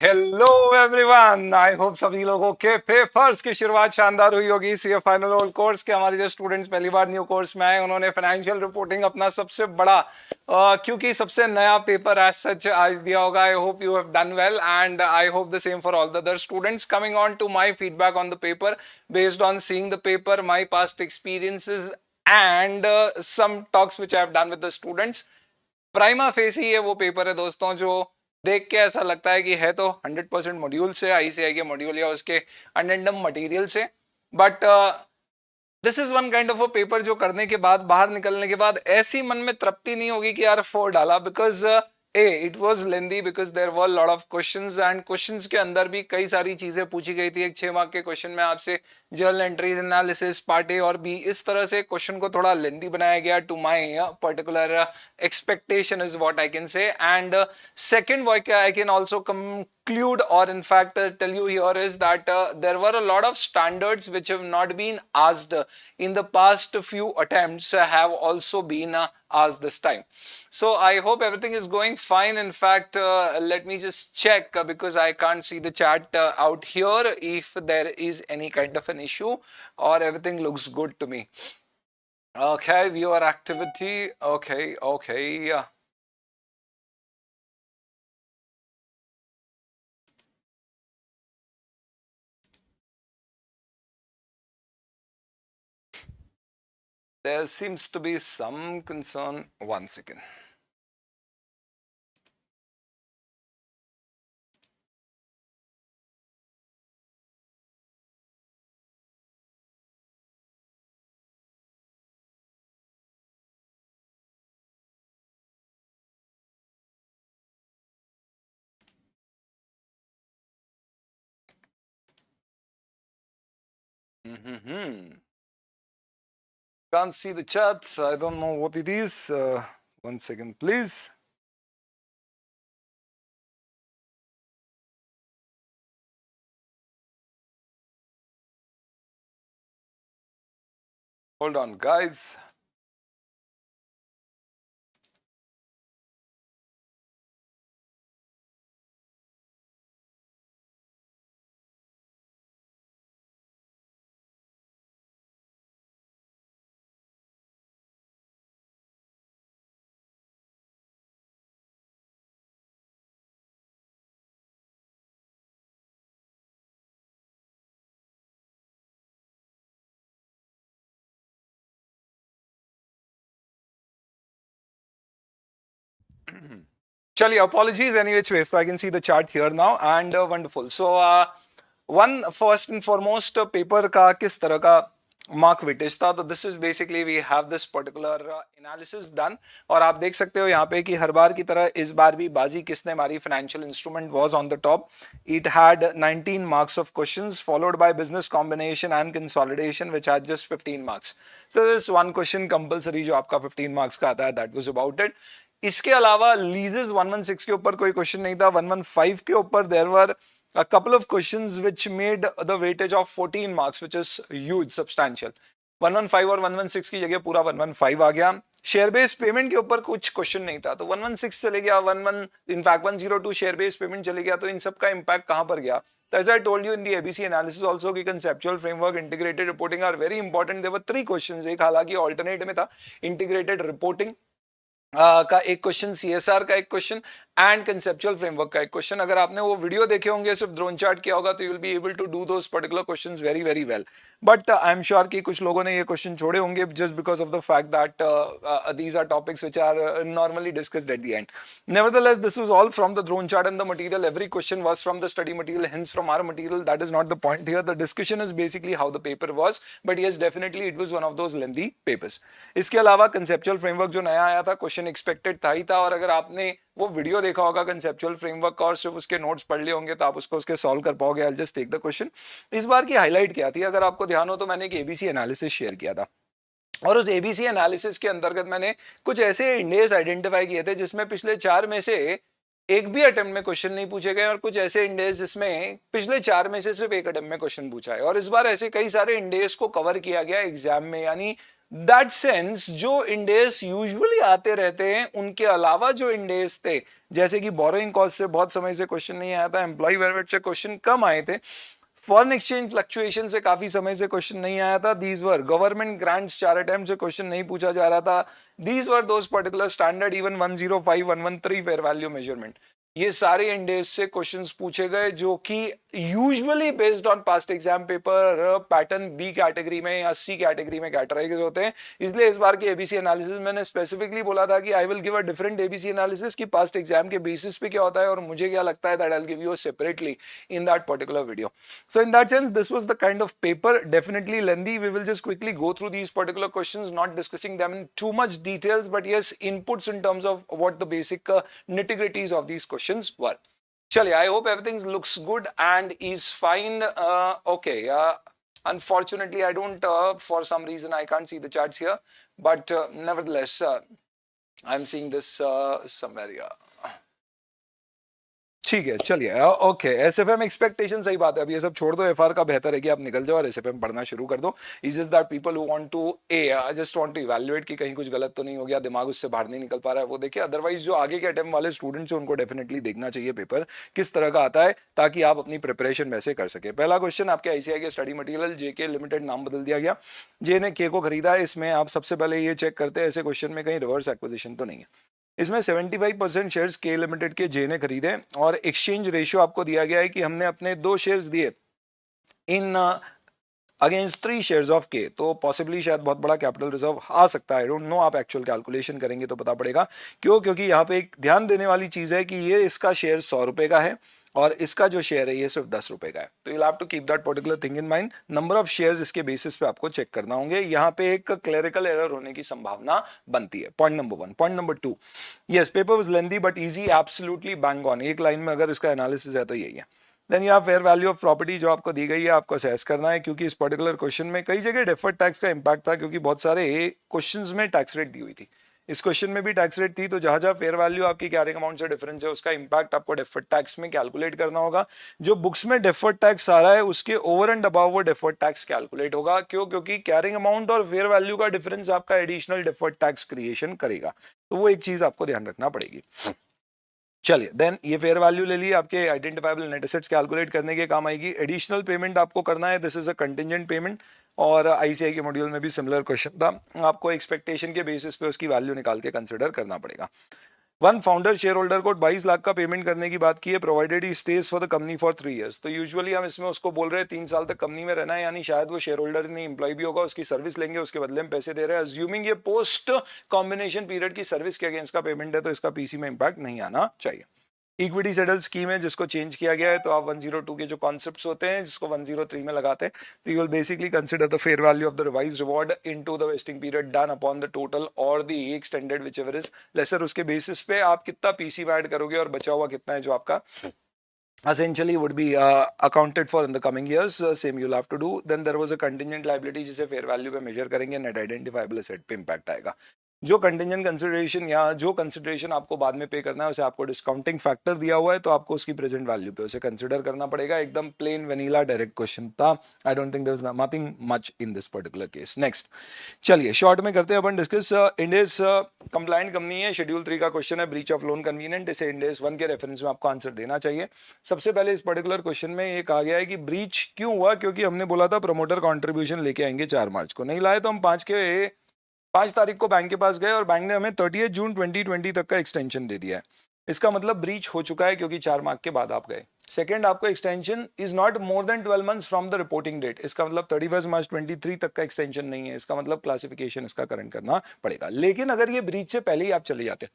Hello everyone, I hope सभी लोगों के पेपर्स की शुरुआत शानदार हुई होगी। सीए फाइनल ओल्ड कोर्स के हमारे जो स्टूडेंट्स पहली बार न्यू कोर्स में आए, उन्होंने फाइनेंशियल रिपोर्टिंग अपना सबसे बड़ा क्योंकि सबसे नया पेपर एज सच आज दिया होगा। I hope you have done well and I hope the same for all the other students. Coming on to my feedback on the paper based on seeing the paper, my past experiences and some talks which I have done with the students। Prima facie ही ये वो paper है दोस्तों जो देख के ऐसा लगता है कि है तो 100% मॉड्यूल से, आईसीआई के मॉड्यूल या उसके अटेंडम मटेरियल से, but this is one kind of a paper जो करने के बाद, बाहर निकलने के बाद ऐसी मन में तृप्ति नहीं होगी कि यार 4 डाला, because it was lengthy, because there were lot of questions and questions के अंदर भी कई सारी चीजें पूछी गई थी। एक 6 मार्क के क्वेश्चन में आपसे journal entries analysis part A और बी, इस तरह से क्वेश्चन को थोड़ा लेंदी बनाया गया to my particular expectation is what I can say। And second what I can also conclude or in fact tell you here is that there were a lot of standards which have not been asked in the past few attempts have also been asked this time. So I hope everything is going fine. In fact, let me just check because I can't see the chat out here if there is any kind of an issue or everything looks good to me. Okay, viewer activity. Okay. There seems to be some concern. 1 second. Can't see the chats. I don't know what it is. 1 second, please. Hold on, guys. Chali, apologies anyway, so I can see the chart here now and wonderful. So one first and foremost paper का किस तरह का mark weightage था, तो this is basically we have this particular analysis done. और आप देख सकते हो यहाँ पे कि हर बार की तरह इस बार भी बाजी किसने मारी, financial instrument was on the top. It had 19 marks of questions followed by business combination and consolidation which had just 15 marks. So this one question compulsory जो आपका 15 मार्क्स का आता है, दैट वाज अबाउट इट। इसके अलावा लीजेस 116 के ऊपर कोई क्वेश्चन नहीं था। 115 के ऊपर there were a couple of questions which made the weightage of 14 marks, which is huge, substantial। 115 और 116 की जगह पूरा 115 आ गया। शेयर बेस्ड पेमेंट के ऊपर कुछ क्वेश्चन नहीं था, तो 116 चले गया, 11 इनफैक्ट 102 शेयर बेस्ड पेमेंट चले गया। तो इन सब का इंपैक्ट कहां पर गया? So as I told you in the ABC analysis also कि conceptual framework, integrated reporting are very important। There were 3 questions, एक हालांकि alternate में था, integrated reporting का एक क्वेश्चन, सीएसआर का एक क्वेश्चन एंड कंसेप्चुअल फ्रेमवर्क का एक क्वेश्चन। अगर आपने वो वीडियो देखे होंगे, सिर्फ ड्रोन चार्ट किया होगा, तो you will be able to do those particular questions very very well. But I am sure कि कुछ लोगों ने ये क्वेश्चन छोड़े होंगे just because of the fact that these are topics which are normally discussed at the end. Nevertheless this was all from the drone chart and the material. Every question was from the study material, hence from our material. That is not the point here. The discussion is basically how the paper was, but yes definitely it was one of those lengthy papers. इसके अलावा conceptual framework जो नया आया था, question expected था ही था। और अगर आपने वो वीडियो देखा होगा कंसेप्चुअल फ्रेमवर्क का और सिर्फ उसके नोट्स पढ़ लिए होंगे, तो आप उसको उसके सॉल्व कर पाओगे। I just take the question. इस बार की हाईलाइट क्या थी, अगर आपको ध्यान हो तो मैंने एक एबीसी एनालिसिस शेयर किया था, और उस एबीसी एनालिसिस के अंतर्गत मैंने कुछ ऐसे इंडेस आइडेंटिफाई किए थे जिसमें पिछले 4 में से एक भी अटेम्प्ट में क्वेश्चन नहीं पूछे गए और कुछ ऐसे इंडेज जिसमें पिछले 4 में से सिर्फ एक अटेम्प्ट में क्वेश्चन पूछा है। और इस बार ऐसे कई सारे इंडेज को कवर किया गया एग्जाम में, यानी दैट सेंस जो इंडेज यूजुअली आते रहते हैं उनके अलावा जो इंडेज थे, जैसे कि बोरोइंग कॉस्ट से बहुत समय से क्वेश्चन नहीं आया था, एम्प्लॉय बेनिफिट से क्वेश्चन कम आए थे, फॉरेन एक्सचेंज फ्लक्चुएशन से काफी समय से क्वेश्चन नहीं आया था, these were government grants 4 attempt से क्वेश्चन नहीं पूछा जा रहा था, these were those particular standard even 105 113 fair value measurement, ये सारे इंडेज से क्वेश्चंस पूछे गए जो कि usually based on past exam paper pattern B category में या सी कैटेगरी में कैटेगराइज होते हैं। इसलिए इस बार की एबीसी एनालिसिस मैंने स्पेसिफिकली बोला था कि I will give a different ABC analysis की पास्ट एग्जाम के बेसिस पे क्या होता है और मुझे क्या लगता है, that I will give you separately in that particular video. So in that sense, this was the kind of paper, definitely lengthy. We will just quickly go through these particular questions, not discussing them in too much details, but yes, inputs in terms of what the basic nitty-gritties of these questions were. Chaliye, I hope everything looks good and is fine. Okay, unfortunately, I don't, for some reason, I can't see the charts here, but nevertheless, I'm seeing this somewhere here. ठीक है, चलिए okay. SFM expectation, सही बात है, अब ये सब छोड़ दो, एफआर का बेहतर है कि आप निकल जाओ और एसएफएम पढ़ना शुरू कर दो। Is just that people who want to just want to evaluate कि कहीं कुछ गलत तो नहीं हो गया, दिमाग उससे बाहर नहीं निकल पा रहा है, वो देखिए। अदरवाइज जो आगे के अटेम्प्ट वाले स्टूडेंट्स हैं उनको डेफिनेटली देखना चाहिए पेपर किस तरह का आता है, ताकि आप अपनी प्रिपरेशन वैसे कर सके। पहला क्वेश्चन आपके आईसीआई के स्टडी मटेरियल जेके लिमिटेड नाम बदल दिया गया, जे ने के को खरीदा है। इसमें आप सबसे पहले ये चेक करते हैं ऐसे क्वेश्चन में कहीं रिवर्स एक्विजिशन तो नहीं है। इसमें 75% शेयर्स के लिमिटेड के जे ने खरीदे और एक्सचेंज रेशियो आपको दिया गया है कि हमने अपने 2 शेयर्स दिए इन अगेंस्ट 3 शेयर्स ऑफ के, तो पॉसिबली शायद बहुत बड़ा कैपिटल रिजर्व आ सकता है। आई डोंट नो, आप एक्चुअल कैलकुलेशन करेंगे तो पता पड़ेगा। क्यों? क्योंकि यहाँ पे एक ध्यान देने वाली चीज है कि ये इसका शेयर 100 रुपए का है और इसका जो शेयर है ये सिर्फ 10 रुपए का है। तो you have to keep that particular thing in mind. Number of shares इसके बेसिस पे आपको चेक करना होंगे। यहाँ पे एक क्लेरिकल एरर होने की संभावना बनती है। Point number 1। Point number 2, yes paper was lengthy but easy, absolutely bang on. एक लाइन में अगर इसका एनालिसिस है तो यही है। देन यहाँ फेयर वैल्यू ऑफ प्रॉपर्टी जो आपको दी गई है आपको असेस करना है, क्योंकि इस पर्टिकुलर क्वेश्चन में कई जगह डेफर्ड टैक्स का इंपैक्ट था, क्योंकि बहुत सारे क्वेश्चंस में टैक्स रेट दी हुई थी। इस क्वेश्चन में भी टैक्स रेट थी, तो जहां जहां फेयर वैल्यू आपकी कैरिंग अमाउंट से डिफरेंस है उसका इंपैक्ट आपको डेफर्ड टैक्स में कैलकुलेट करना होगा। जो बुक्स में डेफर्ड टैक्स आ रहा है उसके ओवर एंड अबव वो डेफर्ड टैक्स कैलकुलेट होगा। क्यों? क्योंकि कैरिंग अमाउंट और फेयर वैल्यू का डिफरेंस आपका एडिशनल डेफर्ड टैक्स क्रिएशन करेगा, तो वो एक चीज आपको ध्यान रखना पड़ेगी। चलिए, देन ये फेयर वैल्यू ले ली, आपके आइडेंटिफाइबल नेट एसेट्स कैलकुलेट करने के काम आएगी। एडिशनल पेमेंट आपको करना है, this is a contingent payment, और आईसीआई के मॉड्यूल में भी सिमिलर क्वेश्चन था। आपको एक्सपेक्टेशन के बेसिस पे उसकी वैल्यू निकाल के कंसिडर करना पड़ेगा। 1 फाउंडर शेयर होल्डर को 22 लाख का पेमेंट करने की बात की है, provided he stage for the company for 3 years. तो यूजुअली हम इसमें उसको बोल रहे हैं 3 साल तक कंपनी में रहना है, यानी शायद वो शेयर होल्डर नहीं एम्प्लॉय भी होगा, उसकी सर्विस लेंगे, उसके बदले में पैसे दे रहे हैं। अज्यूमिंग ये पोस्ट कॉम्बिनेशन पीरियड की सर्विस के अगेंस्ट का पेमेंट है, तो इसका पीसी में इंपैक्ट नहीं आना चाहिए। इक्विटी सेटल स्कीम है जिसको चेंज किया गया है, तो आप 102 के जो कॉन्सेप्ट्स होते हैं जिसको 103 में लगाते हैं, तो you will basically consider the fair value of the revised reward into the vesting period done upon the total और the extended whichever is lesser. उसके बेसिस पे आप कितना पीसी में ऐड करोगे और बचा हुआ कितना है जो आपका essentially would be accounted for in the coming years, same you'll have to do. Then there was a contingent liability जिसे fair value पे measure करेंगे, net identifiable asset पे impact आएगा। जो कंटिंजेंट कंसिडरेशन या जो कंसिडरेशन आपको बाद में पे करना है उसे आपको डिस्काउंटिंग फैक्टर दिया हुआ है, तो आपको उसकी प्रेजेंट वैल्यू पे उसे कंसिडर करना पड़ेगा। एकदम प्लेन वेनिला डायरेक्ट क्वेश्चन था। I don't think there is nothing much in this particular case. Next, चलिए शॉर्ट में करते हैं अपन डिस्कस। इंडेस कंप्लायंट कंपनी है, शेड्यूल 3 का क्वेश्चन है, ब्रीच ऑफ लोन कन्वीनियंट। इसे इंडेस 1 के रेफरेंस में आपको आंसर देना चाहिए। सबसे पहले इस पर्टिकुलर क्वेश्चन में ये कहा गया है कि ब्रीच क्यों हुआ, क्योंकि हमने बोला था प्रमोटर कॉन्ट्रीब्यूशन लेके आएंगे 4 मार्च को, नहीं लाए तो हम 5 तारीख को बैंक के पास गए और बैंक ने हमें 30 जून 2020 तक का एक्सटेंशन दे दिया है। इसका मतलब ब्रीच हो चुका है क्योंकि 4 मार्च के बाद आप गए। सेकंड, आपको extension is not more than 12 months from the reporting date. इसका मतलब 31 मार्च 23 तक का एक्सटेंशन नहीं है। इसका मतलब क्लासिफिकेशन इसका करंट करना पड़ेगा। लेकिन अगर ये ब्रीच से पहले ही आप चले जाते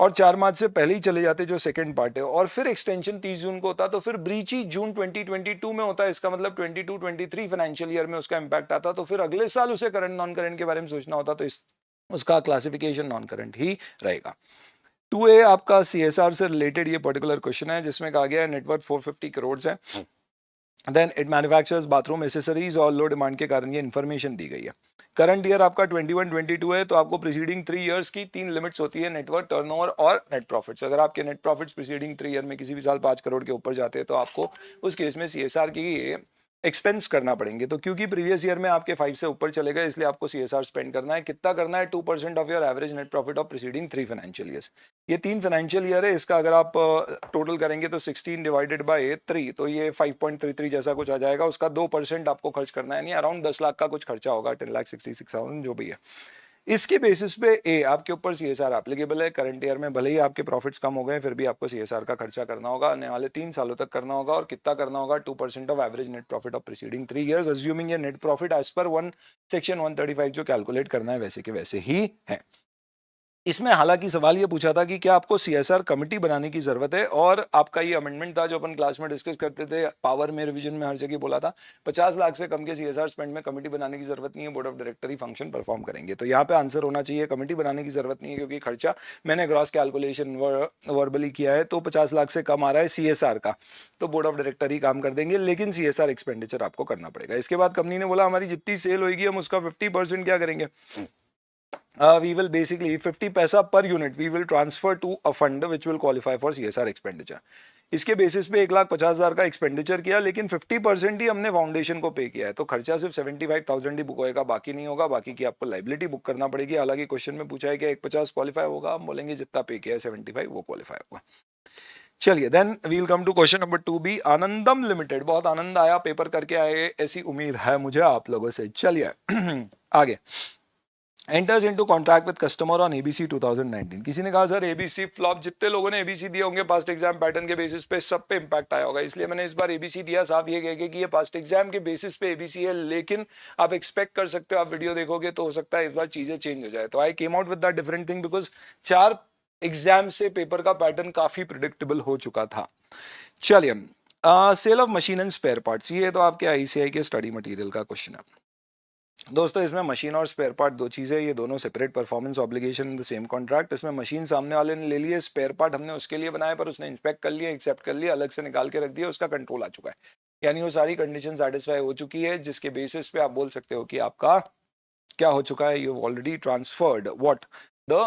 और 4 मार्च से पहले ही चले जाते, जो सेकंड पार्ट है, और फिर एक्सटेंशन 30 जून को होता, तो फिर ब्रीच ही जून 2022 में होता है। इसका मतलब 22-23 फाइनेंशियल ईयर में उसका इंपैक्ट आता, तो फिर अगले साल उसे करंट नॉन करंट के बारे में सोचना होता, तो उसका क्लासिफिकेशन नॉन करंट ही रहेगा। 2A आपका CSR से रिलेटेड ये पर्टिकुलर क्वेश्चन है जिसमें कहा गया है नेटवर्थ 450 करोड़ है then it manufactures bathroom accessories और लो डिमांड के कारण ये इन्फॉर्मेशन दी गई है। करंट ईयर आपका 21-22 है, तो आपको प्रीसीडिंग 3 इयर्स की 3 लिमिट्स होती है, नेटवर्क, टर्नओवर और नेट प्रॉफिट्स। अगर आपके नेट प्रॉफिट्स प्रीसीडिंग 3 ईयर में किसी भी साल 5 करोड़ के ऊपर जाते हैं तो आपको उस केस में सीएसआर की एक्सपेंस करना पड़ेंगे। तो क्योंकि प्रीवियस ईयर में आपके 5 से ऊपर चले गए, इसलिए आपको सीएसआर स्पेंड करना है। कितना करना है? 2% of your average net profit of preceding 3 financial years. ये 3 फाइनेंशियल ईयर है, इसका अगर आप टोटल करेंगे तो 16 डिवाइडेड बाय 3, तो ये 5.33 जैसा कुछ आ जाएगा। उसका 2% आपको खर्च करना है, यानी अराउंड 10 लाख का कुछ खर्चा होगा, 10,66,000 जो भी है। इसके बेसिस पे आपके ऊपर सीएसआर एप्लीकेबल है। करंट ईयर में भले ही आपके प्रॉफिट्स कम हो गए, फिर भी आपको सीएसआर का खर्चा करना होगा, आने वाले 3 सालों तक करना होगा। और कितना करना होगा? 2% of average net profit of preceding 3 years, assuming ये net profit as per section 135 जो कैलकुलेट करना है वैसे के वैसे ही है। इसमें हालांकि सवाल ये पूछा था कि क्या आपको सीएसआर कमेटी बनाने की जरूरत है, और आपका ये अमेंडमेंट था जो अपन क्लास में डिस्कस करते थे, पावर में, रिवीजन में, हर जगह बोला था 50 लाख से कम के सीएसआर स्पेंड में कमेटी बनाने की जरूरत नहीं है, board of director he function perform करेंगे। तो यहाँ पे आंसर होना चाहिए कमेटी बनाने की जरूरत नहीं है, क्योंकि खर्चा मैंने ग्रॉस कैलकुलेशन वर्बली किया है तो 50 लाख से कम आ रहा है सीएसआर का, तो बोर्ड ऑफ डायरेक्टर ही काम कर देंगे, लेकिन सीएसआर एक्सपेंडिचर आपको करना पड़ेगा। इसके बाद कंपनी ने बोला हमारी जितनी सेल होगी हम उसका 50% क्या करेंगे? We will basically 50 पैसा per unit we will transfer to a fund which will qualify for CSR expenditure। इसके बेसिस पे 1,50,000 का एक्सपेंडिचर किया, लेकिन 50% ही हमने फाउंडेशन को पे किया है, तो खर्चा सिर्फ 75,000 ही बुक होएगा, बाकी नहीं होगा। बाकी की आपको लाइबिलिटी बुक करना पड़ेगी। हालांकि क्वेश्चन में पूछा है कि 150 क्वालिफाई होगा, हम बोलेंगे जितना पे किया है 75 वो क्वालिफाई होगा। चलिए, then we'll come to question number 2B, Anandam limited. बहुत आनंद आया पेपर करके आए, ऐसी उम्मीद है मुझे आप लोगों से। चलिए आगे। Enters into contract with customer on ABC 2019। किसी ने कहा सर एबीसी फ्लॉप, जितने लोगों ने एबीसी दिए होंगे पास्ट एग्जाम पैटर्न के बेसिस पे सब पे इंपैक्ट आया होगा, इसलिए मैंने इस बार एबीसी दिया। साफ ये कह के कि ये पास्ट एग्जाम के बेसिस पे एबीसी है, लेकिन आप एक्सपेक्ट कर सकते हो, आप वीडियो देखोगे तो हो सकता है इस बार चीजें चेंज हो जाए। तो I came out with that different thing, because 4 exam से पेपर का पैटर्न काफी प्रिडिक्टेबल हो चुका था। चलिए, sale of machine and spare parts, ये तो आपके आईसीआई के स्टडी मटेरियल का क्वेश्चन है दोस्तों। इसमें मशीन और स्पेयर पार्ट दो चीज़ें, ये दोनों separate performance obligation in the same contract. इसमें मशीन सामने वाले ने ले लिए, स्पेयर पार्ट हमने उसके लिए बनाया, पर उसने इंस्पेक्ट कर लिया, एक्सेप्ट कर लिया, अलग से निकाल के रख दिया, उसका कंट्रोल आ चुका है, यानी वो सारी कंडीशन सेटिस्फाई हो चुकी है, जिसके बेसिस पे आप बोल सकते हो कि आपका क्या हो चुका है, you already transferred what the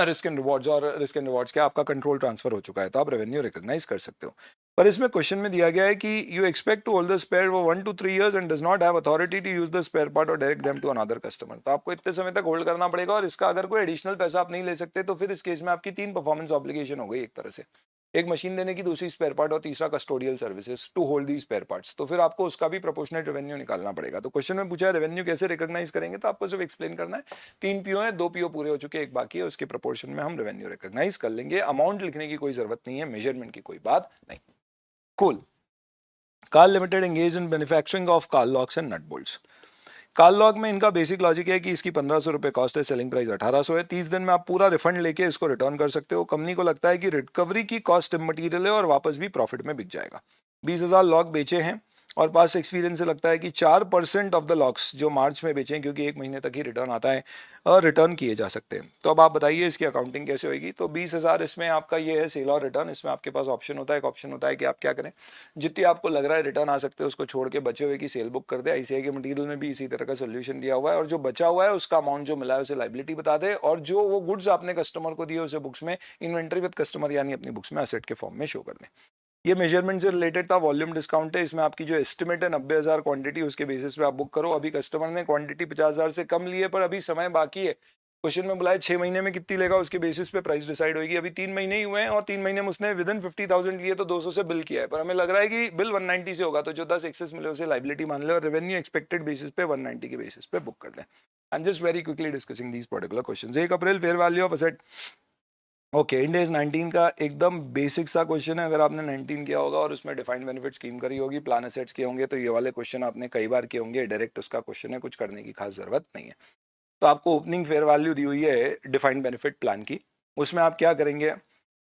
risk and rewards, और रिस्क एंड रिवॉर्ड्स क्या आपका कंट्रोल ट्रांसफर हो चुका है, तो आप रेवेन्यू रिकॉग्नाइज कर सकते हो। पर इसमें क्वेश्चन में दिया गया है कि you expect to hold the spare for 1 to 3 years and does not have authority to use the spare part और direct them to another customer. तो आपको इतने समय तक होल्ड करना पड़ेगा, और इसका अगर कोई एडिशनल पैसा आप नहीं ले सकते, तो फिर इस केस में आपकी 3 परफॉर्मेंस ऑब्लिगेशन हो गई एक तरह से, एक मशीन देने की, दूसरी स्पेयर पार्ट, और तीसरा custodial services to hold the spare parts. तो फिर आपको उसका भी प्रोपोर्शनेट रेवेन्यू निकालना पड़ेगा। तो क्वेश्चन में पूछा है रेवेन्यू कैसे रिकॉग्नाइज करेंगे, तो आपको सिर्फ एक्सप्लेन करना है। 3 पीओ है, 2 पीओ पूरे हो चुके, एक बाकी है, उसके प्रोपोर्शन में हम रेवेन्यू रिकॉग्नाइज कर लेंगे। अमाउंट लिखने की कोई जरूरत नहीं है, मेजरमेंट की कोई बात नहीं। Cool. Carl limited engage in manufacturing of car locks and nut bolts. Car lock में इनका बेसिक लॉजिक है कि इसकी 1500 रुपये कॉस्ट है, सेलिंग प्राइस 1800 है, 30 दिन में आप पूरा रिफंड लेके इसको रिटर्न कर सकते हो। कंपनी को लगता है कि रिकवरी की कॉस्ट इमटेरियल है और वापस भी प्रॉफिट में बिक जाएगा। 20,000 लॉक बेचे हैं, और पास्ट एक्सपीरियंस से लगता है कि 4% ऑफ द लॉक्स जो मार्च में बेचे, क्योंकि 1 महीने तक ही रिटर्न आता है, और रिटर्न किए जा सकते हैं। तो अब आप बताइए इसकी अकाउंटिंग कैसे होगी। तो 20,000 इसमें आपका ये है सेल और रिटर्न। इसमें आपके पास ऑप्शन होता है, एक ऑप्शन होता है कि आप क्या करें, जितनी आपको लग रहा है रिटर्न आ सकते हैं उसको छोड़ के बचे हुए की सेल बुक कर दे। आईसीआई के मटेरियल में भी इसी तरह का सोल्यूशन दिया हुआ है, और जो बचा हुआ है उसका अमाउंट जो मिला है उसे लाइबिलिटी बता दे, और जो वो गुड्स आपने कस्टमर को दिए उसे बुक्स में इन्वेंट्री विद कस्टमर यानी अपनी बुक्स में एसेट के फॉर्म में शो कर दें। ये मेजरमेंट से रिलेटेड था। वॉल्यूम डिस्काउंट है, इसमें आपकी जो एस्टिमेट है 90,000 क्वांटिटी, उसके बेसिस पे आप बुक करो। अभी कस्टमर ने क्वांटिटी 50,000 से कम ली है, पर अभी समय बाकी है। क्वेश्चन में बुलाए 6 महीने में कितनी लेगा, उसके बेसिस पे प्राइस डिसाइड होगी। अभी 3 महीने ही हुए हैं, और 3 महीने में उसने विदिन 50,000 लिए, तो 200 से बिल किया है, पर हमें लग रहा है कि बिल 190 से होगा, तो जो 10 एक्सेस मिले उसे लाइबिलिटी मान ले, और रेवेन्यू एक्सपेक्टेड बेसिस पे 190 के बेसिस पे बुक कर दें। I am just very quickly discussing these particular questions. 1 April fair value of asset, okay, Ind AS 19 का एकदम बेसिक सा क्वेश्चन है। अगर आपने 19 किया होगा और उसमें डिफाइंड बेनिफिट स्कीम करी होगी, प्लान एसेट्स किए होंगे, तो ये वाले क्वेश्चन आपने कई बार किए होंगे। डायरेक्ट उसका क्वेश्चन है, कुछ करने की खास जरूरत नहीं है। तो आपको ओपनिंग फेयर वैल्यू दी हुई है डिफाइंड बेनिफिट प्लान की, उसमें आप क्या करेंगे,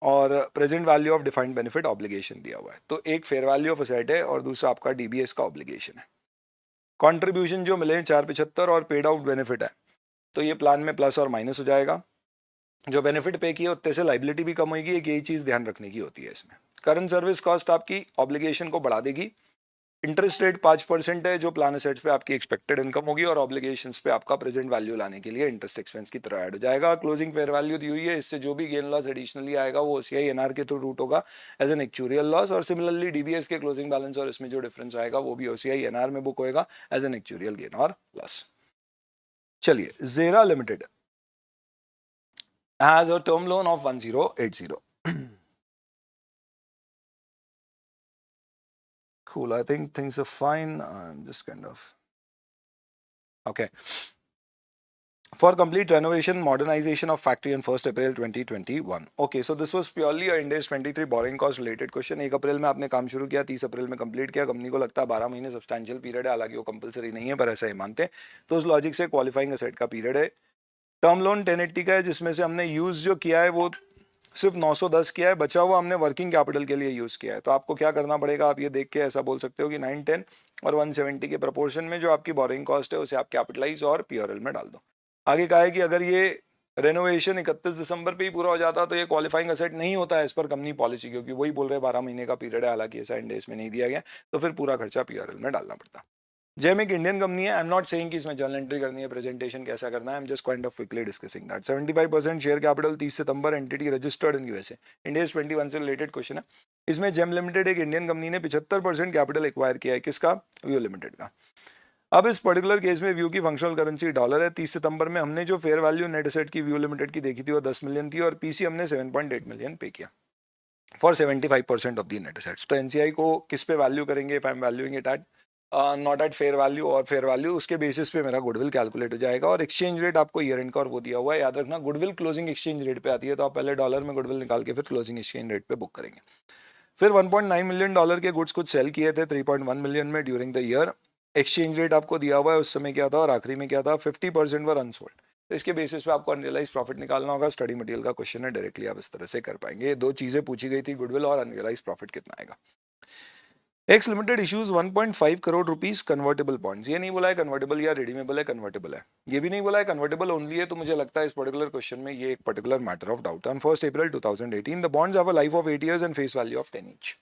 और present value of defined benefit obligation दिया हुआ है। तो एक फेयर वैल्यू ऑफ असेट है, और दूसरा आपका डीबीएस का ऑब्लिगेशन है। कॉन्ट्रीब्यूशन जो मिले 475 और पेड आउट बेनिफिट है, तो ये प्लान में प्लस और माइनस हो जाएगा। जो बेनिफिट पे किए उतने से लाइबिलिटी भी कम होगी, एक यही चीज़ ध्यान रखने की होती है इसमें। करंट सर्विस कॉस्ट आपकी ऑब्लिगेशन को बढ़ा देगी, इंटरेस्ट रेट 5% है जो प्लान एसेट्स पे आपकी एक्सपेक्टेड इनकम होगी और ऑब्लिगेशंस पे आपका प्रेजेंट वैल्यू लाने के लिए इंटरेस्ट एक्सपेंस की तरह ऐड हो जाएगा। क्लोजिंग फेयर वैल्यू दी हुई है, इससे जो भी गेन लॉस एडिशनली आएगा वो ओसीआई एनआर के थ्रू रूट होगा एज एन एक्चुरियल लॉस, और सिमिलरली डीबीएस के क्लोजिंग बैलेंस और इसमें जो डिफरेंस आएगा वो भी ओसीआई एनआर में बुक होएगा एज एन एक्चुरियल गेन और लॉस। चलिए, जेरा limited has a term loan of 1080। Cool. I think things are fine. I'm just kind of okay. For complete renovation, modernization of factory on 1st April 2021. Okay, so this was purely a Ind AS 23 borrowing cost related question. 1 अप्रैल में आपने काम शुरू किया, 30 अप्रैल में complete किया, company को लगता है 12 महीने सब्सटैंशियल पीरियड है, हालांकि वो कंपलसरी नहीं है पर ऐसा ही मानते हैं, तो उस लॉजिक से क्वालिफाइंग असेट का पीरियड है। टर्म लोन 1080 का है, जिसमें से हमने यूज जो किया है वो सिर्फ 910 किया है, बचा हुआ हमने वर्किंग कैपिटल के लिए यूज किया है। तो आपको क्या करना पड़ेगा, आप ये देख के ऐसा बोल सकते हो कि 9, 10 और 170 के प्रोपोर्शन में जो आपकी बोरिंग कॉस्ट है उसे आप कैपिटलाइज और पीआरएल में डाल दो। आगे कहा है कि अगर ये रेनोवेशन 31 दिसंबर पे ही पूरा हो जाता तो ये क्वालिफाइंग असेट नहीं होता है एज पर कंपनी पॉलिसी, क्योंकि वही बोल रहे 12 महीने का पीरियड है, हालांकि ऐसा इंड एस में नहीं दिया गया, तो फिर पूरा खर्चा पीआरएल में डालना पड़ता। जेम एक इंडियन कंपनी है, आई एम नॉट सेइंग कि इसमें जर्नल एंट्री करनी है, प्रेजेंटेशन कैसा करना है, I am just kind of quickly discussing that. 75% share capital 30 सितंबर, entity registered in USA. Ind AS 21 से रिलेटेड क्वेश्चन है। इसमें जेम लिमिटेड एक इंडियन कंपनी ने 75% कैपिटल एक्वायर किया है, किसका, व्यू लिमिटेड का। अब इस पर्टिकुलर केस में व्यू की फंक्शनल करेंसी डॉलर है। 30 सितंबर में हमने जो फेयर वैल्यू नेट एसेट की व्यू लिमिटेड की देखी थी वो 10 मिलियन थी, और पीसी हमने 7.8 मिलियन पे किया for 75% of the net assets. तो एनसीआई को किस पे वैल्यू करेंगे, if I am valuing it at not at fair value और फेयर वैल्यू, उसके बेसिस पे मेरा गुडविल कैलकुलेट हो जाएगा। और एक्सचेंज रेट आपको ईयर एंड का और वो दिया हुआ है, याद रखना गुडविल क्लोजिंग एक्सचेंज रेट पे आती है, तो आप पहले डॉलर में गुडविल निकाल के फिर क्लोजिंग एक्सचेंज रेट पे बुक करेंगे। फिर 1.9 मिलियन डॉलर के गुड्स कुछ सेल किए थे 3.1 मिलियन में during the year. Exchange rate आपको दिया हुआ है, उस समय क्या था और आखिरी में क्या था, 50% वर अनसोल्ड। तो इसके बेसिस पे आपको अनरियलाइज प्रॉफिट निकालना होगा। स्टडी मटेरियल का क्वेश्चन है, डायरेक्टली आप इस तरह से कर पाएंगे। ये दो चीजें पूछी गई थी, गुडविल और अनरियलाइज प्रॉफिट कितना आएगा। X limited issues 1.5 crore rupees convertible bonds. ये नहीं बोला है कन्वर्टेबल या रिडीमेबल है, कन्वर्टेबल है। ये भी नहीं बोला है कन्वर्टेबल ओनली है, तो मुझे लगता है इस पर्टिकुलर क्वेश्चन में ये एक particular matter of doubt. On 1st April 2018 the bonds have a life of 8 years and face value of 10 each।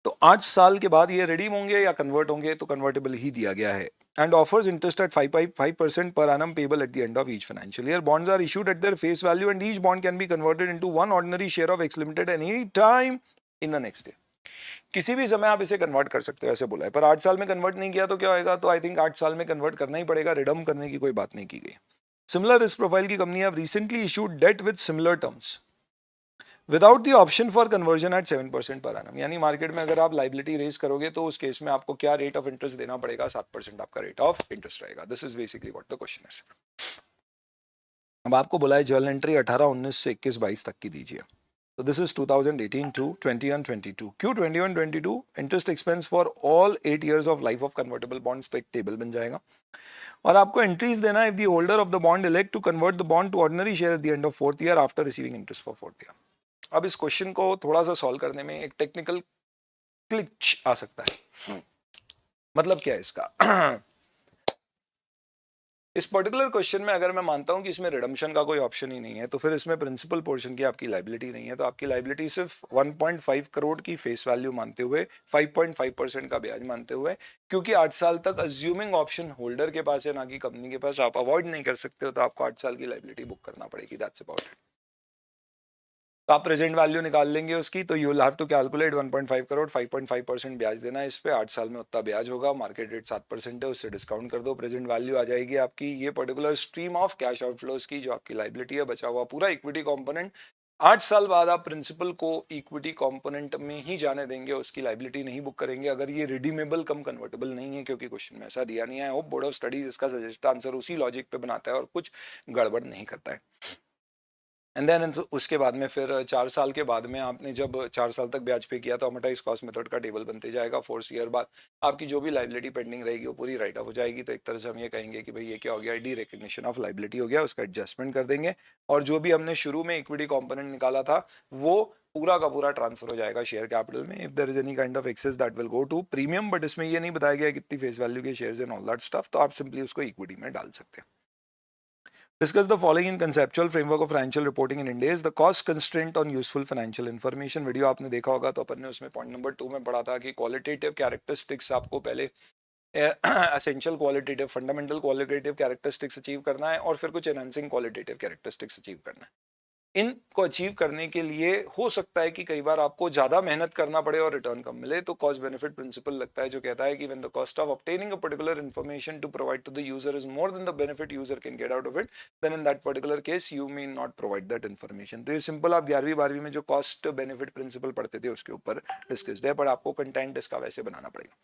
तो 8 साल के बाद ये रिडीम होंगे या कन्वर्ट होंगे, तो कन्वर्टेबल ही दिया गया है। And offers interest at 5% per annum payable at the end of each financial year. Bonds are issued at their face value and each bond can be converted into one ordinary share of X Limited any time in the next year. किसी भी समय आप इसे convert कर सकते हो, ऐसे बोला है। पर 8 साल में कन्वर्ट नहीं किया तो क्या होगा, तो आई थिंक 8 साल में कन्वर्ट करना ही पड़ेगा, रिडम करने की कोई बात नहीं की गई। सिमिलर रिस्क प्रोफाइल की company have recently issued debt with similar terms without the option for conversion at 7% per annum. यानी मार्केट में अगर आप लाइबिलिटी रेज करोगे तो उस केस में आपको क्या रेट ऑफ इंटरेस्ट देना पड़ेगा, 7% आपका रेट ऑफ इंटरेस्ट रहेगा। This is basically what the question is. अब आपको बुलाए जर्नल एंट्री 18, 19 से 21, 22 तक की दीजिए। तो दिस इज 2018 to 21, 22। क्यों 21, 22? Interest expense for all 8 years of life of convertible bonds, तो एक टेबल बन जाएगा और आपको एंट्रीज देना है। If the holder of the bond elect to convert the bond to ordinary share at the end of 4th year after receiving interest for 4th year। अब इस क्वेश्चन को थोड़ा सा सॉल्व करने में एक टेक्निकल ग्लिच आ सकता है। मतलब क्या है इसका इस पर्टिकुलर क्वेश्चन में अगर मैं मानता हूं कि इसमें रिडम्पशन का कोई ऑप्शन ही नहीं है, तो फिर इसमें प्रिंसिपल पोर्शन की आपकी लाइबिलिटी नहीं है, तो आपकी लाइबिलिटी सिर्फ 1.5 करोड़ की फेस वैल्यू मानते हुए 5.5% का ब्याज मानते हुए, क्योंकि 8 साल तक अज्यूमिंग ऑप्शन होल्डर के पास है ना कि कंपनी के पास, आप अवॉइड नहीं कर सकते हो, तो आपको 8 साल की लाइबिलिटी बुक करना पड़ेगी। That's about it. तो आप प्रेजेंट वैल्यू निकाल लेंगे उसकी, तो you will have to calculate 1.5 crore, 5.5% ब्याज देना है इस पे, 8 साल में उतना ब्याज होगा, मार्केट रेट 7% है, उससे डिस्काउंट कर दो, प्रेजेंट वैल्यू आ जाएगी आपकी ये particular stream of cash outflows की, जो आपकी लाइबिलिटी है, बचा हुआ पूरा इक्विटी कंपोनेंट। 8 साल बाद आप प्रिंसिपल को इक्विटी कंपोनेंट में ही जाने देंगे, उसकी लाइबिलिटी नहीं बुक करेंगे अगर ये रिडीमेबल कम कन्वर्टेबल नहीं है, क्योंकि क्वेश्चन में ऐसा दिया नहीं है। होप बोर्ड ऑफ स्टडीज इसका सजेस्ट आंसर उसी लॉजिक पे बनाता है और कुछ गड़बड़ नहीं करता है। एंड देन उसके बाद में फिर 4 साल के बाद में आपने जब 4 साल तक ब्याज पे किया तो अमोर्टाइज कॉस्ट मेथड का टेबल बनते जाएगा। 4 ईयर बाद आपकी जो भी लाइबिलिटी पेंडिंग रहेगी वो पूरी राइट ऑफ हो जाएगी। तो एक तरह से हम ये कहेंगे कि भाई ये क्या हो गया, डी रिकग्निशन ऑफ लाइबिलिटी हो गया, उसका एडजस्टमेंट कर देंगे और जो भी हमने शुरू में इक्विटी कॉम्पोनेंट निकाला था वो पूरा का पूरा ट्रांसफर हो जाएगा शेयर कैपिटल में। If there is any kind of excess that will go to premium, but इसमें ये नहीं बताया गया कितनी फेस वैल्यू के shares and all that stuff, तो आप सिंपली उसको इक्विटी में डाल सकते हैं। Discuss the following in conceptual framework of financial reporting in India. The cost constraint on useful financial information. Video आपने देखा होगा तो अपन ने उसमें पॉइंट नंबर 2 में पढ़ा था कि क्वालिटेटिव कैरेक्टरिस्टिक्स आपको पहले essential qualitative fundamental qualitative characteristics achieve करना है और फिर कुछ एनहांसिंग क्वालिटेटिव कैरेक्टरिस्टिक्स अचीव करना है. इनको अचीव करने के लिए हो सकता है कि कई बार आपको ज्यादा मेहनत करना पड़े और रिटर्न कम मिले. तो कॉस्ट बेनिफिट प्रिंसिपल लगता है जो कहता है कि when the cost of obtaining a particular information to provide to the user is more than the benefit user can get out of it, then in that particular case you may not provide that information. तो ये simple आप 11वीं 12वीं में जो cost benefit principal पढ़ते थे उसके ऊपर डिस्कस्ड है, पर आपको कंटेंट इसका वैसे बनाना पड़ेगा.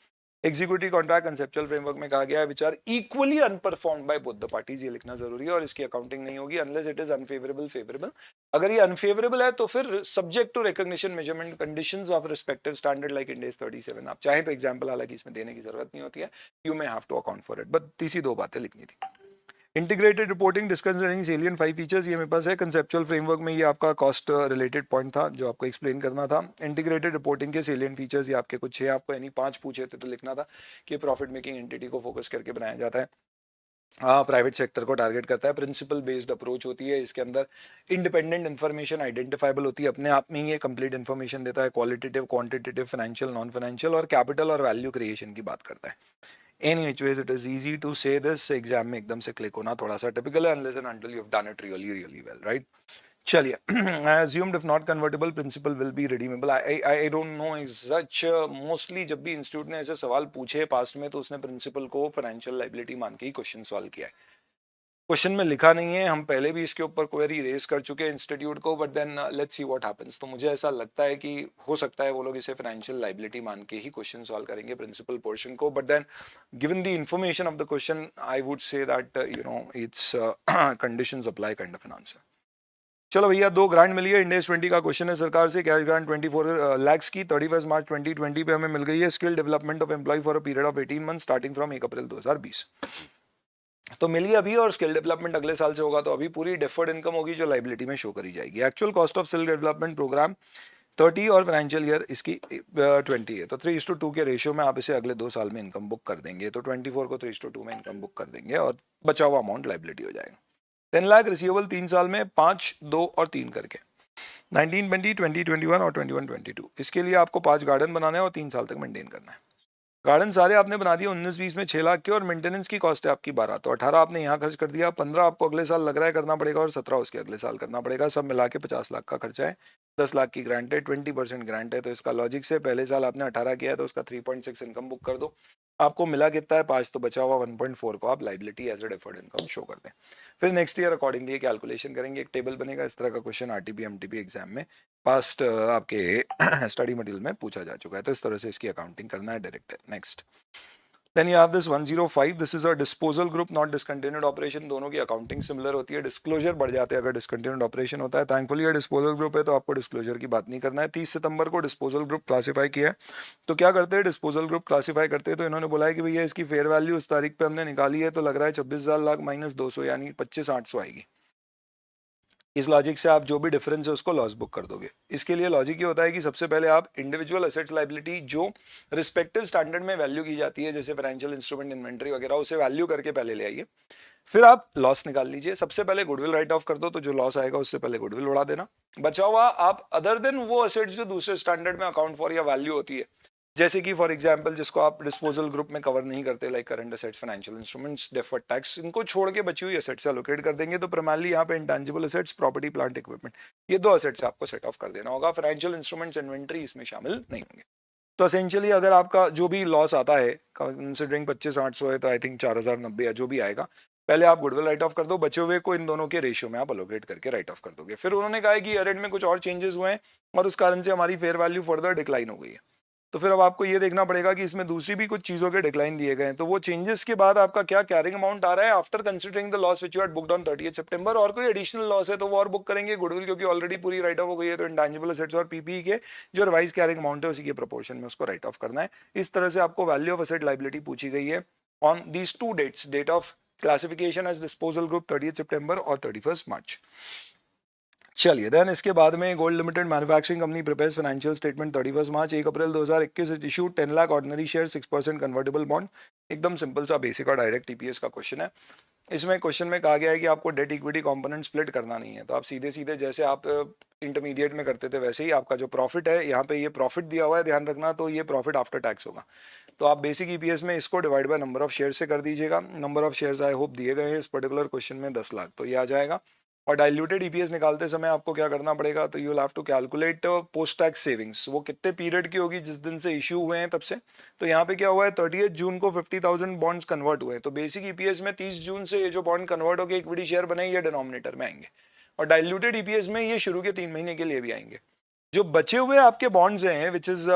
एग्जीक्यूटिव कॉन्ट्रैक्ट कंसेप्चुअल फ्रेमवर्क में कहा गया है which are equally unperformed by both the parties. ये लिखना जरूरी है और इसकी अकाउंटिंग नहीं होगी unless it is unfavourable favourable. अगर ये अनफेवरेबल है तो फिर subject to recognition measurement conditions of respective standard like Ind AS 37. आप चाहें तो एग्जांपल हालांकि इसमें देने की जरूरत नहीं होती है, you may have to account for it, but तीसरी दो बातें लिखनी थी. Integrated reporting discussing salient 5 features, ये मेरे पास है. कंसेप्चुअल फ्रेमवर्क में ये आपका कॉस्ट रिलेटेड पॉइंट था जो आपको एक्सप्लेन करना था. इंटीग्रेटेड रिपोर्टिंग के सेलिएंट फीचर्स ये आपके कुछ है, आपको यानी 5 पूछे थे तो लिखना था कि प्रॉफिट मेकिंग एंटिटी को फोकस करके बनाया जाता है, प्राइवेट सेक्टर को टारगेट करता है, प्रिंसिपल बेस्ड अप्रोच होती है, इसके अंदर इंडिपेंडेंट इन्फॉर्मेशन आइडेंटिफाइबल होती है, अपने आप में ही ये कंप्लीट इन्फॉर्मेशन देता है, qualitative quantitative financial non financial, और कैपिटल और वैल्यू क्रिएशन की बात करता है. Any which ways it is easy to say this, exam में एकदम से क्लिक होना थोड़ा सा टिपिकल है unless and until you've done it really really well, right? चलिए, I assumed if not convertible principal will be redeemable. I don't know is such mostly जब भी इंस्टीट्यूट ने ऐसे सवाल पूछे पास्ट में तो उसने प्रिंसिपल को फाइनेंशियल लाइबिलिटी मान के ही क्वेश्चन सॉल्व किया है. क्वेश्चन में लिखा नहीं है, हम पहले भी इसके ऊपर क्वेरी रेज कर चुके हैं इंस्टीट्यूट को, but then let's see what happens. तो मुझे ऐसा लगता है कि हो सकता है वो लोग इसे फाइनेंशियल लाइबिलिटी मान के ही क्वेश्चन सॉल्व करेंगे प्रिंसिपल पोर्शन को, but then given the information of the question I would say that you know it's conditions apply kind of an answer. चलो भैया, 2 ग्रांट मिली है. इंडेस 20 का क्वेश्चन है सरकार से. कैश ग्रांट 24 लाख की 31 मार्च 2020 पे हमें मिल गई है. Skill development of employ for a period of 18 month starting from 1 April 2020 तो मिली अभी, और स्किल डेवलपमेंट अगले साल से होगा, तो अभी पूरी डेफर्ड इनकम होगी जो लाइबिलिटी में शो करी जाएगी. Actual cost of skill development program 30 और फाइनेंशियल ईयर इसकी 20 है, तो 3:2 के रेशियो में आप इसे अगले 2 साल में इनकम बुक कर देंगे. तो 24 को 3:2 में इनकम बुक कर देंगे और बचा हुआ अमाउंट लाइबिलिटी हो जाएगा. 10 लाख रिसीवेबल 3 साल में 5, 2 और 3 करके 1920, 2021 और 21-22. इसके लिए आपको 5 गार्डन बनाना है और 3 साल तक मेंटेन करना है. गार्डन सारे आपने बना दिए 19-20 में 6 लाख के, और मेंटेनेंस की कॉस्ट है आपकी 12, तो 18 आपने यहाँ खर्च कर दिया, 15 आपको अगले साल लग रहा है करना पड़ेगा और 17 उसके अगले साल करना पड़ेगा. सब मिला के 50 लाख का खर्चा है. 10 लाख की ग्रांट है, 20% ग्रांट है, तो इसका लॉजिक से पहले साल आपने 18 किया है तो उसका 3.6 इनकम बुक कर दो. आपको मिला कितना है 5, तो बचा हुआ 1.4 को आप liability as a deferred income show कर दें. फिर नेक्स्ट ईयर अकॉर्डिंगली कैलकुलेशन करेंगे. एक टेबल बनेगा, इस तरह का क्वेश्चन आरटीपी एमटीपी एग्जाम में पास्ट आपके स्टडी मटेरियल में पूछा जा चुका है, तो इस तरह से इसकी अकाउंटिंग करना है direct. Next, Then you have this 105. This is a disposal group, not discontinued operation. दोनों की अकाउंटिंग सिमिलर होती है. डिस्क्लोजर बढ़ जाते हैं अगर डिसकंटिन्यूड ऑपरेशन होता है. थैंकफुली ये डिस्पोजल ग्रुप है तो आपको डिस्क्लोजर की बात नहीं करना है. 30 सितंबर को डिस्पोजल ग्रुप क्लासीफाई किया है. तो क्या करते हैं डिस्पोजल ग्रुप क्लासीफाई करते हैं, तो इन्होंने बोला है कि भैया इसकी फेयर वैल्यू उस तारीख पे हमने निकाली है, तो लग रहा है 26,000 लाख माइनस 200 यानी 25,800 आएगी. इस लॉजिक से आप जो भी डिफरेंस है उसको लॉस बुक कर दोगे. इसके लिए लॉजिक ये होता है कि सबसे पहले आप इंडिविजुअल एसेट्स लाइबिलिटी जो रिस्पेक्टिव स्टैंडर्ड में वैल्यू की जाती है, जैसे फाइनेंशियल इंस्ट्रूमेंट इन्वेंटरी वगैरह, उसे वैल्यू करके पहले ले आइए. फिर आप लॉस निकाल लीजिए. सबसे पहले गुडविल राइट ऑफ कर दो, तो जो लॉस आएगा उससे पहले गुडविल उड़ा देना. बचा हुआ आप अदर देन वो एसेट्स जो दूसरे स्टैंडर्ड में अकाउंट फॉर या वैल्यू होती है, जैसे कि फॉर एग्जांपल जिसको आप डिस्पोजल ग्रुप में कवर नहीं करते, like current assets, financial instruments, deferred tax, इनको छोड़ के बची हुई एसेट्स एलोकेट कर देंगे. तो प्राइमरली यहाँ पे intangible assets, property, plant, equipment, ये 2 एसेट्स आपको सेट ऑफ कर देना होगा. फाइनेंशियल इंस्ट्रूमेंट्स, इन्वेंटरी इसमें शामिल नहीं होंगे. तो एसेंशियली अगर आपका जो भी लॉस आता है कंसिडरिंग 25,800 है, तो आई थिंक 4,090 या जो भी आएगा, पहले आप गुडविल राइट ऑफ कर दो, बचे हुए को इन दोनों के रेशियो में आप अलोकेट करके राइट ऑफ कर दोगे. फिर उन्होंने कहा कि ईयर एंड में कुछ और चेंजेस हुए हैं और उस कारण से हमारी फेयर वैल्यू फर्दर डिक्लाइन हो गई है. तो फिर अब आपको ये देखना पड़ेगा कि इसमें दूसरी भी कुछ चीजों के डिक्लाइन दिए गए हैं, तो वो चेंजेस के बाद आपका क्या कैरिंग अमाउंट आ रहा है after considering the loss which you had booked on 30 सितंबर. और कोई एडिशनल लॉस है तो वो और बुक करेंगे. गुडविल क्योंकि ऑलरेडी पूरी राइट ऑफ हो गई है, तो इंटेंजिबल एसेट्स और पीपीई के जो रिवाइज कैरिंग अमाउंट है उसी के प्रोपोर्शन में उसको राइट ऑफ करना है. इस तरह से आपको वैल्यू ऑफ एसेट लाइबिलिटी पूछी गई है on these 2 dates, date of classification as disposal group 30 सितंबर और 31 मार्च. चलिए, देन इसके बाद में gold limited manufacturing company prepares financial statement 31 March. 1 April 2021 issued 10 lakh ordinary share 6% convertible bond. एकदम सिंपल सा बेसिक और डायरेक्ट ईपीएस का क्वेश्चन है। इसमें क्वेश्चन में कहा गया है कि आपको डेट इक्विटी कंपोनेंट स्प्लिट करना नहीं है, तो आप सीधे सीधे जैसे आप इंटरमीडिएट में करते थे वैसे ही आपका जो प्रॉफिट है, यहाँ पे ये प्रॉफिट दिया हुआ है ध्यान रखना, तो ये प्रॉफिट आफ्टर टैक्स होगा। तो आप बेसिक ईपीएस में इसको divide by number of share से कर दीजिएगा। Number of shares I hope दिए गए हैं इस पर्टिकुलर क्वेश्चन में 10 लाख, तो ये आ जाएगा। और डाइल्यूटेड ईपीएस निकालते समय आपको क्या करना पड़ेगा, तो you will have to calculate post tax savings, वो कितने पीरियड की होगी जिस दिन से इश्यू हुए हैं तब से। तो यहाँ पे क्या हुआ है, 30 जून को 50,000 बॉन्ड्स कन्वर्ट हुए हैं, तो बेसिक ईपीएस में 30 जून से ये जो बॉन्ड कन्वर्ट होकर इक्विटी शेयर बने ये डिनोमिनेटर में आएंगे, और डाइल्यूटेड ईपीएस में ये शुरू के 3 महीने के लिए भी आएंगे। जो बचे हुए आपके बॉन्ड्स हैं which is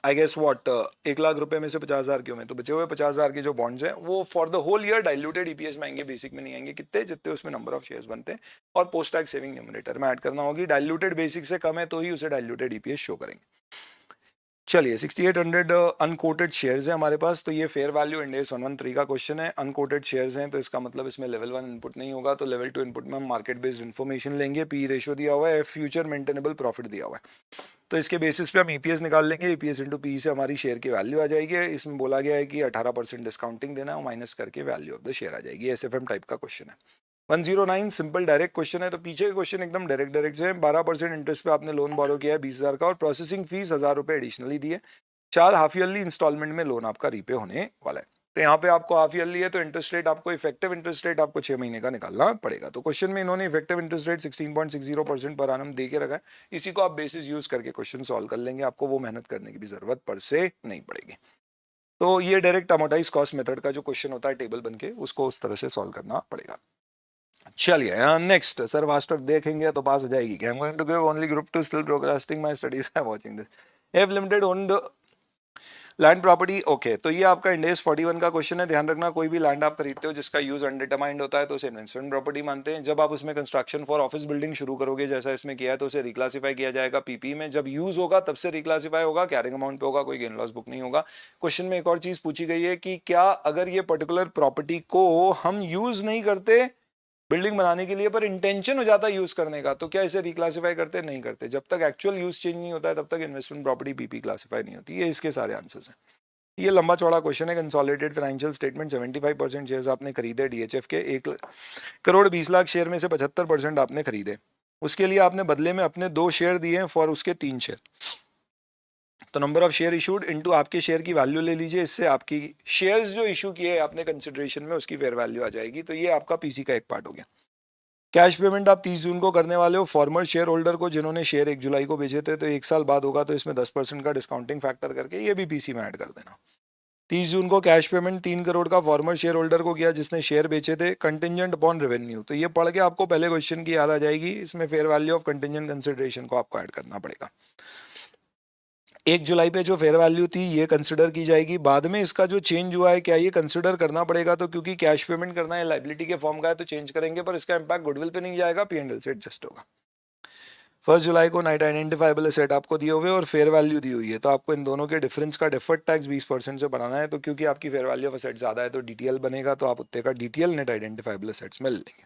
I guess what 1 lakh रुपए में से 50,000 क्यों में, तो बचे हुए 50,000 के जो बॉन्ड्स हैं वो for the whole year diluted EPS में आएंगे, बेसिक में नहीं आएंगे। कितने, जितने उसमें नंबर ऑफ शेयर्स बनते हैं और पोस्ट टैक्स सेविंग न्यूमरेटर में ऐड करना होगी। डाइल्यूटेड बेसिक से कम है तो ही उसे डाइल्यूटेड ईपीएस शो करेंगे। चलिए 6800 अनकोटेड शेयर्स है हमारे पास, तो ये फेयर वैल्यू इंड AS 113 का क्वेश्चन है। अनकोटेड शेयर्स हैं तो इसका मतलब इसमें लेवल 1 इनपुट नहीं होगा, तो लेवल 2 इनपुट में हम मार्केट बेस्ड इन्फॉर्मेशन लेंगे। पी रेशो दिया हुआ है, फ्यूचर मेंटेनेबल प्रॉफिट दिया हुआ है, तो इसके बेसिस पे हम ईपीएस निकाल लेंगे। ईपीएस इंटू पी से हमारी शेयर की वैल्यू आ जाएगी। इसमें बोला गया है कि 18% डिस्काउंटिंग देना है, माइनस करके वैल्यू ऑफ द शेयर आ जाएगी। एसएफएम टाइप का क्वेश्चन है। 109 सिंपल डायरेक्ट क्वेश्चन है, तो पीछे के क्वेश्चन एकदम डायरेक्ट है। 12% इंटरेस्ट पे आपने लोन बोरो किया है 20,000 का, और प्रोसेसिंग फीस 1,000 रुपये एडिशनली दिए। 4 हाफ ईयरली इंस्टॉलमेंट में लोन आपका रीपे होने वाला है। तो यहाँ पे आपको हाफ ईयरली है तो इंटरेस्ट रेट आपको इफेक्टिव इंटरेस्ट रेट आपको 6 महीने का निकालना पड़ेगा। तो क्वेश्चन में इन्होंने इफेक्टिव इंटरेस्ट रेट 16.60% पर annum दे के रखा है। इसी को आप बेसिस यूज करके क्वेश्चन सॉल्व कर लेंगे, आपको वो मेहनत करने की भी जरूरत पर से नहीं पड़ेगी। तो ये डायरेक्ट अमोर्टाइज कॉस्ट मेथड का जो क्वेश्चन होता है टेबल बन के, उसको उस तरह से सॉल्व करना पड़ेगा। चलिए नेक्स्ट, सर फास्टर देखेंगे तो पास हो जाएगी क्या? I'm going to give only group 2 still procrastinating my studies by watching this. Have limited owned land property, okay. तो ये आपका इंड AS 41 का क्वेश्चन है। ध्यान रखना, कोई भी लैंड आप खरीदते हो जिसका यूज अनडिटरमाइंड होता है तो उसे इन्वेस्टमेंट प्रॉपर्टी मानते हैं। जब आप उसमें कंस्ट्रक्शन फॉर ऑफिस बिल्डिंग शुरू करोगे जैसा इसमें किया है तो उसे रिक्लासीफाई किया जाएगा पीपी में। जब यूज होगा तब से रिक्लासीफाई होगा, कैरिंग अमाउंट पे होगा, कोई गेन लॉस बुक नहीं होगा। क्वेश्चन में एक और चीज पूछी गई है कि क्या अगर ये पर्टिकुलर प्रॉपर्टी को हम यूज नहीं करते बिल्डिंग बनाने के लिए पर इंटेंशन हो जाता है यूज करने का, तो क्या इसे रिक्लासीफाई करते? नहीं करते। जब तक एक्चुअल यूज चेंज नहीं होता है तब तक इन्वेस्टमेंट प्रॉपर्टी पीपी क्लासीफाई नहीं होती है। इसके सारे आंसर्स हैं। ये लंबा चौड़ा क्वेश्चन है। कंसोलिडेटेड फाइनेंशियल स्टेटमेंट 75% शेयर्स आपने खरीदे डीएचएफ के, 1,20,00,000 शेयर में से 75% आपने खरीदे। उसके लिए आपने बदले में अपने 2 शेयर दिए फॉर उसके 3 शेयर। तो number of share issued into आपके शेयर की वैल्यू ले लीजिए, इससे आपकी शेयर्स जो इशू किए आपने कंसिडरेशन में उसकी फेयर वैल्यू आ जाएगी। तो ये आपका पीसी का एक पार्ट हो गया। कैश पेमेंट आप 30 जून को करने वाले हो फॉर्मर शेयर होल्डर को जिन्होंने शेयर 1 जुलाई को बेचे थे, तो 1 साल बाद होगा, तो इसमें 10% का डिस्काउंटिंग फैक्टर करके ये भी पीसी में ऐड कर देना। 30 जून को कैश पेमेंट 3 करोड़ का फॉर्मर शेयर होल्डर को किया जिसने शेयर बेचे थे, कंटिजेंट अपॉन रेवेन्यू। तो ये पढ़ के आपको पहले क्वेश्चन की याद आ जाएगी। इसमें fair value of contingent consideration को आपको ऐड करना पड़ेगा। 1 जुलाई पे जो फेयर वैल्यू थी ये कंसिडर की जाएगी। बाद में इसका जो चेंज हुआ है क्या ये कंसिडर करना पड़ेगा, तो क्योंकि कैश पेमेंट करना है लाइबिलिटी के फॉर्म का है तो चेंज करेंगे, पर इसका इंपैक्ट गुडविल पे नहीं जाएगा, P&L से एडजस्ट होगा। 1 जुलाई को नाइट आइडेंटिफाइबल एसेट आपको दिए हुए और फेयर वैल्यू दी हुई है, तो आपको इन दोनों के डिफरेंस का डिफर्ड टैक्स 20% से बनाना है। तो क्योंकि आपकी फेयर वैल्यू ऑफ एसेट ज़्यादा है तो डीटीएल बनेगा, तो आप उत्ते का डीटीएल नेट आइडेंटिफाइबल एसेट्स में ले लेंगे।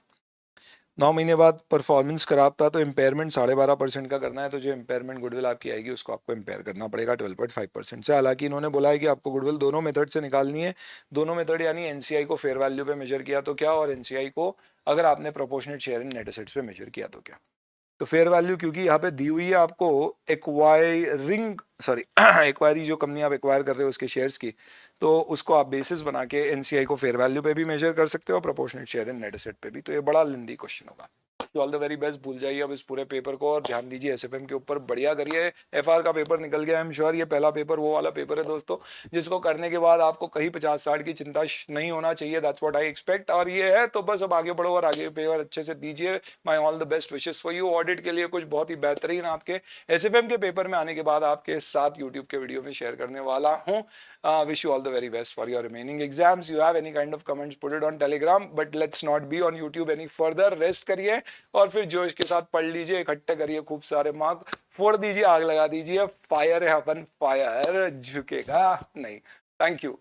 9 महीने बाद परफॉर्मेंस खराब था तो इम्पेयरमेंट 12.5% का करना है, तो जो इम्पेयरमेंट गुडविल आपकी आएगी उसको आपको इम्पेयर करना पड़ेगा 12.5% से। हालांकि इन्होंने बोला है कि आपको गुडविल दोनों मेथड से निकालनी है। दोनों मेथड यानी एनसीआई को फेयर वैल्यू पे मेजर किया तो क्या, और एनसीआई को अगर आपने proportionate share in net assets पे मेजर किया तो क्या। तो फेयर वैल्यू क्योंकि यहाँ पे दी हुई है आपको एक्वायरी जो कंपनी आप एक्वायर कर रहे हो उसके शेयर्स की, तो उसको आप बेसिस बना के एनसीआई को फेयर वैल्यू पे भी मेजर कर सकते हो और proportionate share in net asset पे भी। तो ये बड़ा लेंदी क्वेश्चन होगा। All the very best. भूल जाइए अब इस पूरे पेपर को और ध्यान दीजिए एसएफएम के ऊपर, बढ़िया करिए। एफआर का पेपर निकल गया, आई एम श्योर ये पहला पेपर वो वाला पेपर है दोस्तों जिसको करने के बाद आपको कहीं 50-60 की चिंता नहीं होना चाहिए। That's what I expect. और ये है तो बस अब आगे बढ़ो और आगे पेपर अच्छे से दीजिए। My all the best wishes for you. Audit के लिए कुछ बहुत ही बेहतरीन आपके एसएफएम के पेपर में आने के बाद आपके साथ यूट्यूब के वीडियो में शेयर करने वाला हूँ। Wish you all the very best for your remaining exams. You have any kind of comments, put it on Telegram, but let's not be on YouTube any further. Rest करिए और फिर जोश के साथ पढ़ लीजिए, इकट्ठे करिए खूब सारे मार्क, फोड़ दीजिए, आग लगा दीजिए। फायर है अपन, फायर झुकेगा नहीं। Thank you.